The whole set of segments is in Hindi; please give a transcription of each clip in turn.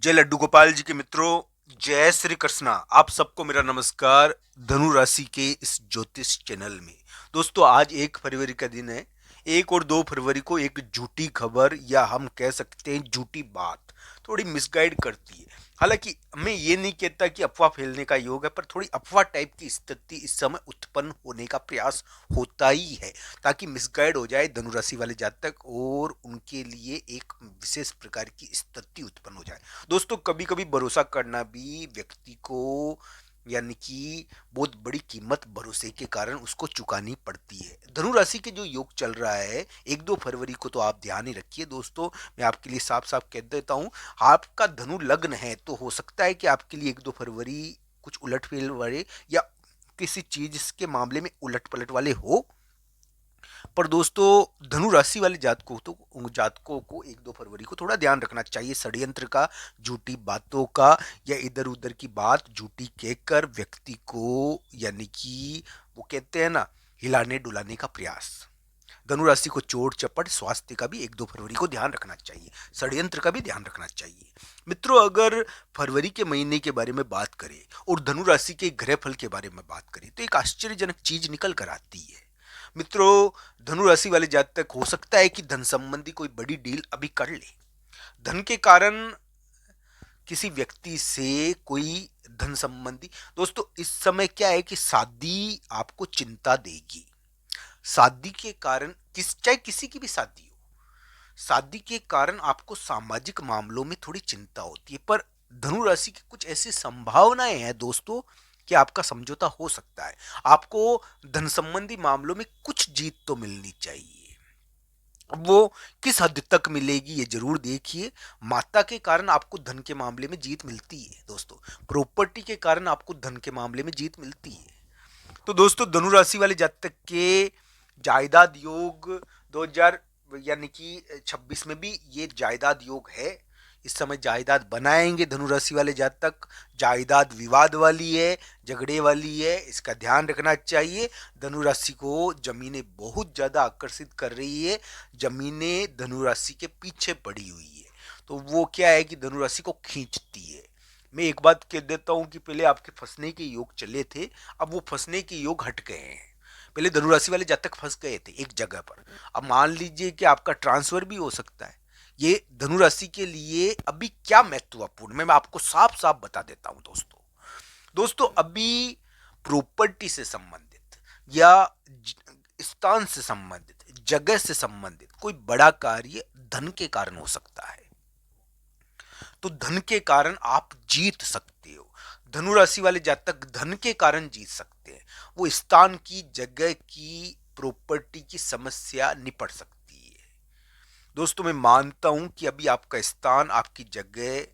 जय लड्डू गोपाल जी के मित्रों, जय श्री कृष्णा। आप सबको मेरा नमस्कार धनु राशि के इस ज्योतिष चैनल में। दोस्तों, आज 1 फरवरी का दिन है। 1 और 2 फरवरी को एक झूठी खबर या हम कह सकते हैं झूठी बात थोड़ी मिसगाइड करती है। हालांकि मैं ये नहीं कहता कि अफवाह फैलने का योग है, पर थोड़ी अफवाह टाइप की स्थिति इस समय उत्पन्न होने का प्रयास होता ही है, ताकि मिसगाइड हो जाए धनुराशि वाले जातक और उनके लिए एक विशेष प्रकार की स्थिति उत्पन्न हो जाए। दोस्तों, कभी कभी भरोसा करना भी व्यक्ति को यानी कि बहुत बड़ी कीमत भरोसे के कारण उसको चुकानी पड़ती है। धनु राशि के जो योग चल रहा है 1-2 फरवरी को, तो आप ध्यान ही रखिए दोस्तों। मैं आपके लिए साफ साफ कह देता हूं, आपका धनु लग्न है तो हो सकता है कि आपके लिए 1-2 फरवरी कुछ उलट फेल वाले या किसी चीज के मामले में उलट पलट वाले हो। पर दोस्तों, धनु राशि वाले जातकों को 1-2 फरवरी को थोड़ा ध्यान रखना चाहिए षड्यंत्र का, झूठी बातों का, या इधर उधर की बात झूठी कहकर व्यक्ति को यानी कि वो कहते हैं ना, हिलाने डुलाने का प्रयास। धनु राशि को चोट चपट स्वास्थ्य का भी 1-2 फरवरी को ध्यान रखना चाहिए, षड्यंत्र का भी ध्यान रखना चाहिए। मित्रों, अगर फरवरी के महीने के बारे में बात करें और धनु राशि के ग्रह फल के बारे में बात करें तो एक आश्चर्यजनक चीज निकल कर आती है। मित्रों, धनु राशि वाले जातक हो सकता है कि धन संबंधी कोई बड़ी डील अभी कर ले। धन के कारण किसी व्यक्ति से कोई धन संबंधी, दोस्तों इस समय क्या है कि शादी आपको चिंता देगी। शादी के कारण चाहे किसी की भी शादी हो, शादी के कारण आपको सामाजिक मामलों में थोड़ी चिंता होती है। पर धनु राशि की कुछ ऐसी संभावनाएं हैं दोस्तों कि आपका समझौता हो सकता है। आपको धन संबंधी मामलों में कुछ जीत तो मिलनी चाहिए। अब वो किस हद तक मिलेगी ये जरूर देखिए। माता के कारण आपको धन के मामले में जीत मिलती है दोस्तों। प्रॉपर्टी के कारण आपको धन के मामले में जीत मिलती है। तो दोस्तों, धनु राशि वाले जातक के जायदाद योग 2000 यानी कि 26 में भी ये जायदाद योग है। इस समय जायदाद बनाएंगे धनु राशि वाले जातक। जायदाद विवाद वाली है, झगड़े वाली है, इसका ध्यान रखना चाहिए। धनु राशि को जमीनें बहुत ज्यादा आकर्षित कर रही है। जमीनें धनु राशि के पीछे पड़ी हुई है, तो वो क्या है कि धनु राशि को खींचती है। मैं एक बात कह देता हूं कि पहले आपके फंसने के योग चले थे, अब वो फंसने के योग हट गए हैं। पहले धनुराशि वाले जातक फंस गए थे एक जगह पर। अब मान लीजिए कि आपका ट्रांसफर भी हो सकता है। ये धनुराशि के लिए अभी क्या महत्वपूर्ण, मैं आपको साफ साफ बता देता हूं दोस्तों। दोस्तों, अभी प्रॉपर्टी से संबंधित या स्थान से संबंधित, जगह से संबंधित कोई बड़ा कार्य धन के कारण हो सकता है। तो धन के कारण आप जीत सकते हो। धनु राशि वाले जातक धन के कारण जीत सकते हैं। वो स्थान की, जगह की, प्रॉपर्टी की समस्या निपट सकती है। दोस्तों, मैं मानता हूं कि अभी आपका स्थान, आपकी जगह,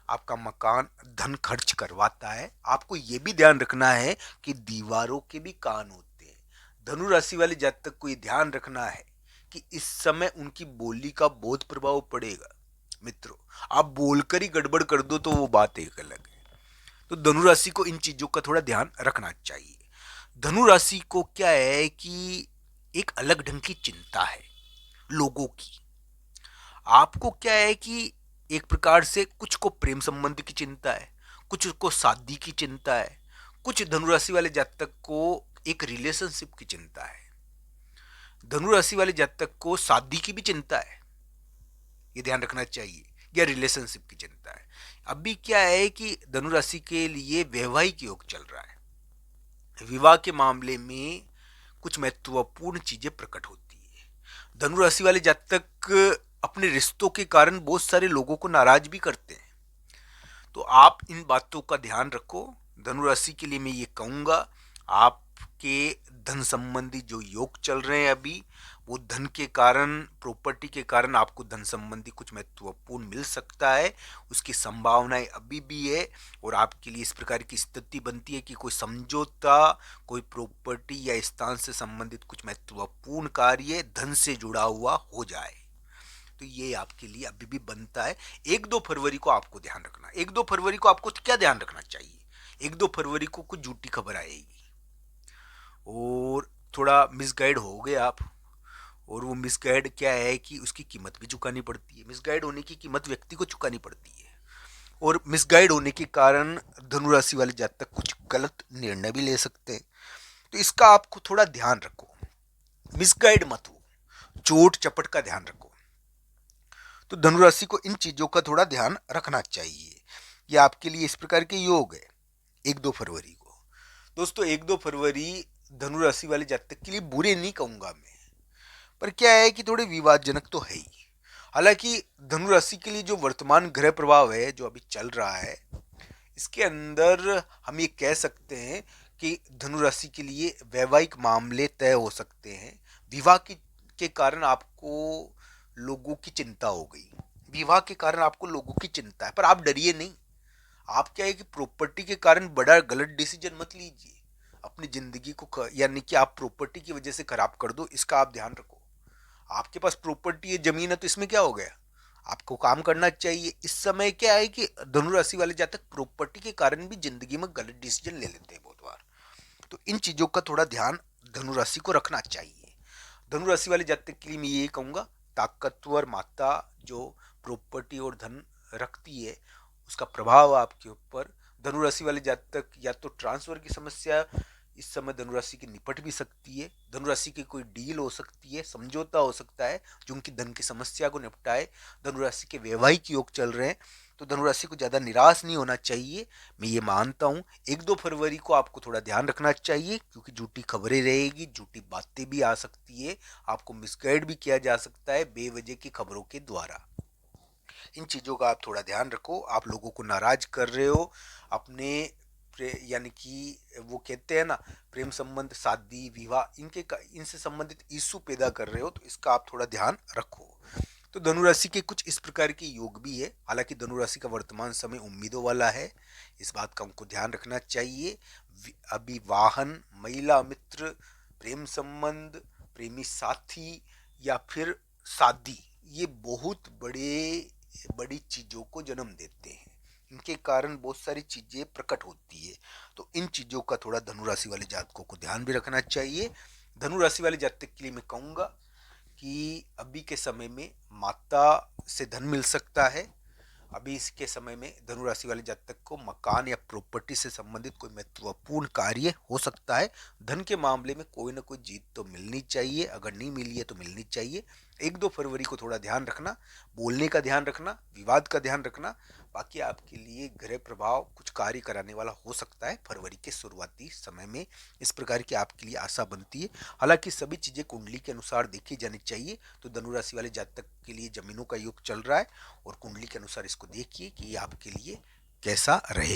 आपका मकान धन खर्च करवाता है। आपको यह भी ध्यान रखना है कि दीवारों के भी कान होते हैं। धनु राशि वाले जातक को यह ध्यान रखना है कि इस समय उनकी बोली का बहुत प्रभाव पड़ेगा। मित्रों, आप बोलकर ही गड़बड़ कर दो तो वो बात एक अलग है। तो धनु राशि को इन चीजों का थोड़ा ध्यान रखना चाहिए। धनु राशि को क्या है कि एक अलग ढंग की चिंता है लोगों की। आपको क्या है कि एक प्रकार से कुछ को प्रेम संबंध की चिंता है, कुछ को शादी की चिंता है, कुछ धनु राशि वाले जातक को एक रिलेशनशिप की चिंता है। धनु राशि वाले जातक को शादी की भी चिंता है, ये ध्यान रखना चाहिए, या रिलेशनशिप की चिंता है। अभी क्या है कि धनु राशि के लिए वैवाहिक योग चल रहा है। विवाह के मामले में कुछ महत्वपूर्ण चीजें प्रकट होती है। धनु राशि वाले जातक अपने रिश्तों के कारण बहुत सारे लोगों को नाराज भी करते हैं। तो आप इन बातों का ध्यान रखो। धनु राशि के लिए मैं ये कहूंगा, आपके धन संबंधी जो योग चल रहे हैं अभी, वो धन के कारण, प्रॉपर्टी के कारण आपको धन संबंधी कुछ महत्वपूर्ण मिल सकता है। उसकी संभावनाएं अभी भी है। और आपके लिए इस प्रकार की स्थिति बनती है कि कोई समझौता, कोई प्रॉपर्टी या स्थान से संबंधित कुछ महत्वपूर्ण कार्य धन से जुड़ा हुआ हो जाए। तो ये आपके लिए अभी भी बनता है। 1-2 फरवरी को आपको ध्यान रखना। 1-2 फरवरी को आपको क्या ध्यान रखना चाहिए? 1-2 फरवरी को कुछ झूठी खबर आएगी और थोड़ा मिसगाइड हो गए आप। और वो मिसगाइड क्या है कि उसकी कीमत भी चुकानी पड़ती है। मिसगाइड होने की कीमत व्यक्ति को चुकानी पड़ती है। और मिसगाइड होने के कारण धनु राशि वाले जातक कुछ गलत निर्णय भी ले सकते हैं। तो इसका आपको थोड़ा ध्यान रखो, मिसगाइड मत हो, चोट चपट का ध्यान रखो। तो धनुराशि को इन चीजों का थोड़ा ध्यान रखना चाहिए। ये आपके लिए इस प्रकार के योग है 1-2 फरवरी को। दोस्तों 1-2 फरवरी धनुराशि वाले जातक के लिए बुरे नहीं कहूंगा मैं, पर क्या है कि थोड़े विवादजनक तो है ही। हालांकि धनुराशि के लिए जो वर्तमान ग्रह प्रभाव है जो अभी चल रहा है, इसके अंदर हम ये कह सकते हैं कि धनुराशि के लिए वैवाहिक मामले तय हो सकते हैं। विवाह के कारण आपको लोगों की चिंता हो गई, विवाह के कारण आपको लोगों की चिंता है, पर आप डरिए नहीं। आप क्या है कि प्रॉपर्टी के कारण बड़ा गलत डिसीजन मत लीजिए, अपनी जिंदगी को यानी कि आप प्रॉपर्टी की वजह से खराब कर दो, इसका आप ध्यान रखो। आपके पास प्रॉपर्टी है, जमीन है, तो इसमें क्या हो गया, आपको काम करना चाहिए। इस समय क्या है कि धनुराशि वाले जातक प्रॉपर्टी के कारण भी जिंदगी में गलत डिसीजन ले लेते हैं बहुत बार। तो इन चीजों का थोड़ा ध्यान धनुराशि को रखना चाहिए। धनुराशि वाले जातक के लिए मैं ये कहूंगा, ताकतवर माता जो प्रॉपर्टी और धन रखती है, उसका प्रभाव आपके ऊपर, धनुराशि वाले जातक या तो ट्रांसफर की समस्या इस समय धनुराशि की निपट भी सकती है, धनुराशि की कोई डील हो सकती है, समझौता हो सकता है जो उनकी धन की समस्या को निपटाए। धनुराशि के वैवाहिक योग चल रहे हैं, तो धनुराशि को ज्यादा निराश नहीं होना चाहिए, मैं ये मानता हूँ। 1-2 फरवरी को आपको थोड़ा ध्यान रखना चाहिए, क्योंकि झूठी खबरें रहेगी, झूठी बातें भी आ सकती है, आपको मिसगाइड भी किया जा सकता है बेवजह की खबरों के द्वारा। इन चीज़ों का आप थोड़ा ध्यान रखो। आप लोगों को नाराज कर रहे हो अपने यानी कि वो कहते हैं ना, प्रेम संबंध, शादी, विवाह, इनसे संबंधित इशू पैदा कर रहे हो, तो इसका आप थोड़ा ध्यान रखो। तो धनुराशि के कुछ इस प्रकार के योग भी है। हालांकि धनुराशि का वर्तमान समय उम्मीदों वाला है, इस बात का हमको ध्यान रखना चाहिए। अभी वाहन, महिला मित्र, प्रेम संबंध, प्रेमी साथी या फिर शादी, ये बहुत बड़ी चीजों को जन्म देते हैं, इनके कारण बहुत सारी चीजें प्रकट होती है। तो इन चीजों का थोड़ा धनुराशि वाले जातकों को ध्यान भी रखना चाहिए। धनुराशि वाले जातक के लिए मैं कहूंगा कि अभी के समय में माता से धन मिल सकता है। अभी इसके समय में धनुराशि वाले जातक को मकान या प्रॉपर्टी से संबंधित कोई महत्वपूर्ण कार्य हो सकता है। धन के मामले में कोई ना कोई जीत तो मिलनी चाहिए, अगर नहीं मिली है तो मिलनी चाहिए। 1-2 फरवरी को थोड़ा ध्यान रखना, बोलने का ध्यान रखना, विवाद का ध्यान रखना। बाकी आपके लिए ग्रह प्रभाव कुछ कार्य कराने वाला हो सकता है फरवरी के शुरुआती समय में, इस प्रकार की आपके लिए आशा बनती है। हालांकि सभी चीजें कुंडली के अनुसार देखी जानी चाहिए। तो धनुराशि वाले जातक के लिए जमीनों का योग चल रहा है, और कुंडली के अनुसार इसको देखिए कि ये आपके लिए कैसा रहे।